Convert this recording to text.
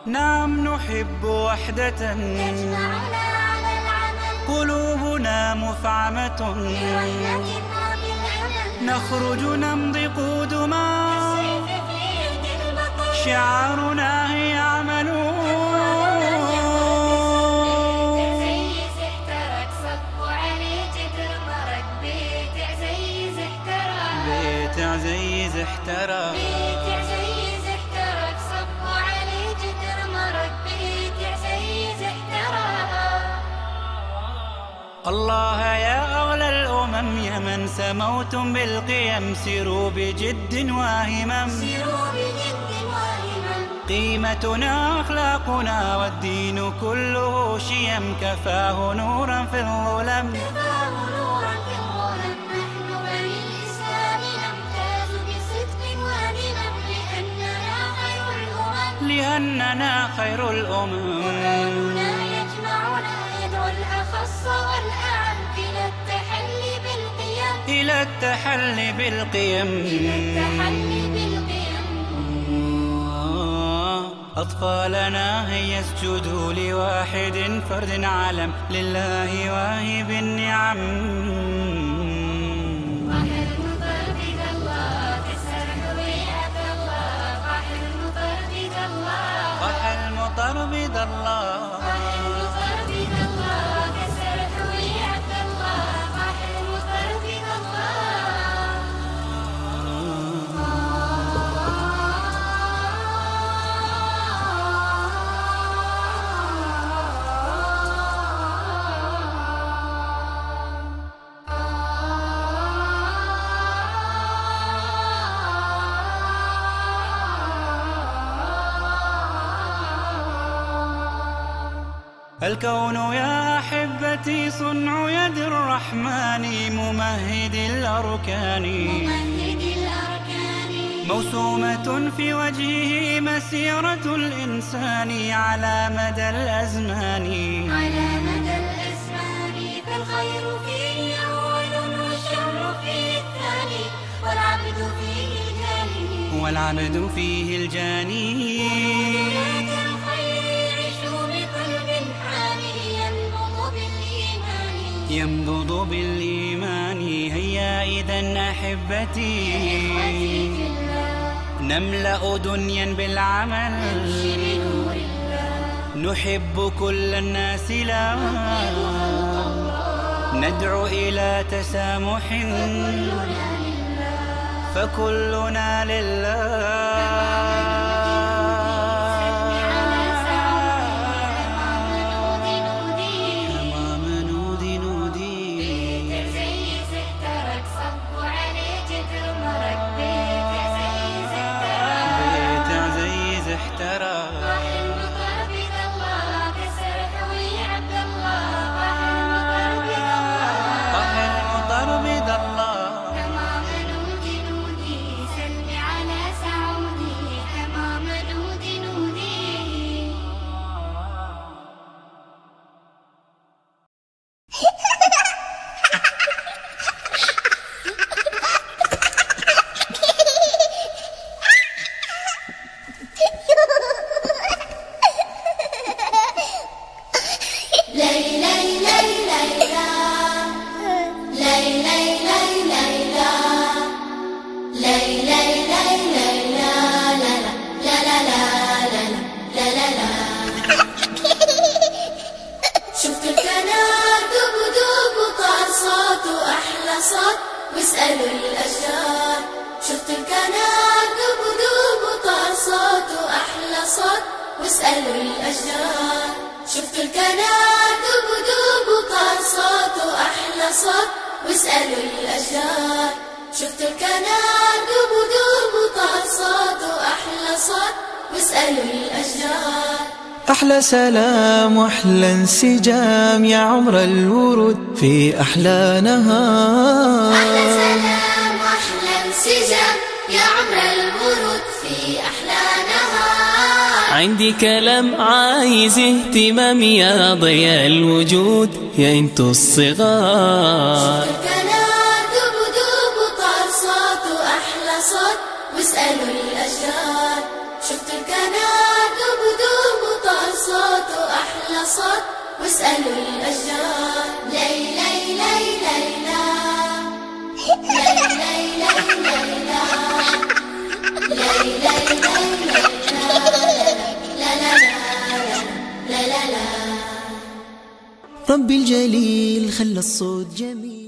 نعم نحب وحدة تجمعنا على العمل، قلوبنا مفعمة بوحدة وبالأمل، نخرج نمضي قدما السيف في يد البطل، شعارنا هي عمل عزيز احترق صبوا عليه جدر مرق، بيت عزيز احترق، بيت عزيز احترق، بيت عزيز احترق صبوا عليه جدر مرق، بيت عزيز احترق. الله يا أغلى الأمم يا من سموتم بالقيم، سيروا بجد وهمم، سيروا بجد وهمم، قيمتنا أخلاقنا والدين كله شيم، كفاه نورا في الظلم، كفاه نورا في الظلم. نحن بني الإسلام نمتاز بصدق وهمم، لأننا خير الأمم، قرآننا يجمعنا يدعو الأخص والأعم إلى التحلي بالقيم، إلى التحلي بالقيم، إلى التحلي بالقيم. أطفالنا هيا اسجدوا لواحد فرد علم لله واهب النعم. طاح المطر بيد الله كسر حويات الله، طاح المطر بيد الله، طاح المطر بيد الله، طاح المطر بيد الله كسر حويات الله، طاح المطر بيد الله. الكون يا أحبتي صنع يد الرحمن ممهد الأركان، ممهد الأركان، موسومة في وجهه مسيرة الإنسان على مدى الأزمان، على مدى الأزمان. فالخير فيه أول والشر فيه الثاني، والعبد فيه الجاني، والعبد فيه الجاني. ولاة الخير يعيشوا بقلب حاني، ينبض بالإيمان، ينبض بالإيمان. هيا إذن أحبتي إخوتي في الله، نملأ دنيا بالعمل، نمشي بنور الله، نحب كل الناس لا ندعو إلى تسامح، كلنا لله، فكلنا لله. حمام نودي نودي، بيت عزيز احترق صبوا عليه جدر مرق، بيت عزيز احترق، بيت عزيز احترق، طاح المطر بيد الله كسر حوي عبد الله، طاح المطر بيد الله، طاح المطر بيد الله. حمام نودي نودي سلمي على سعودي، حمام نودي نودي. لي لي لي ليلى، لي لي لي ليلى، لي لي لي ليلى، لا لا لا لا لا لا لا. شفت الكنار دوب دوب وطار صوته أحلى صوت، واسألوا الأشجار. شفت الكنار دوب دوب وطار صوته أحلى صوت، واسألوا الأشجار. شفت الكنار دوب دوب وطار صوته أحلى صوت، واسألوا الأشجار. شفت الكنار دوب دوب وطار صوته أحلى صوت، واسألوا الأشجار. أحلى سلام وأحلى انسجام يا عمر الورود في أحلى نهار. أحلى سلام وأحلى انسجام يا عمر الورود في أحلى نهار. عندي كلام عايز اهتمام يا ضياء الوجود يا انتو الصغار. الكنار دوب دوب وطار صوته أحلى صوت، واسألوا الأشجار. شفت الكنار دوب دوب الأصوات واسألوا الأشجار. لي لي لي ليلى لي لي لي ليلى لي لي لي ليلى لا لا لا لا لا. ربي الجليل خلى الصوت جميل.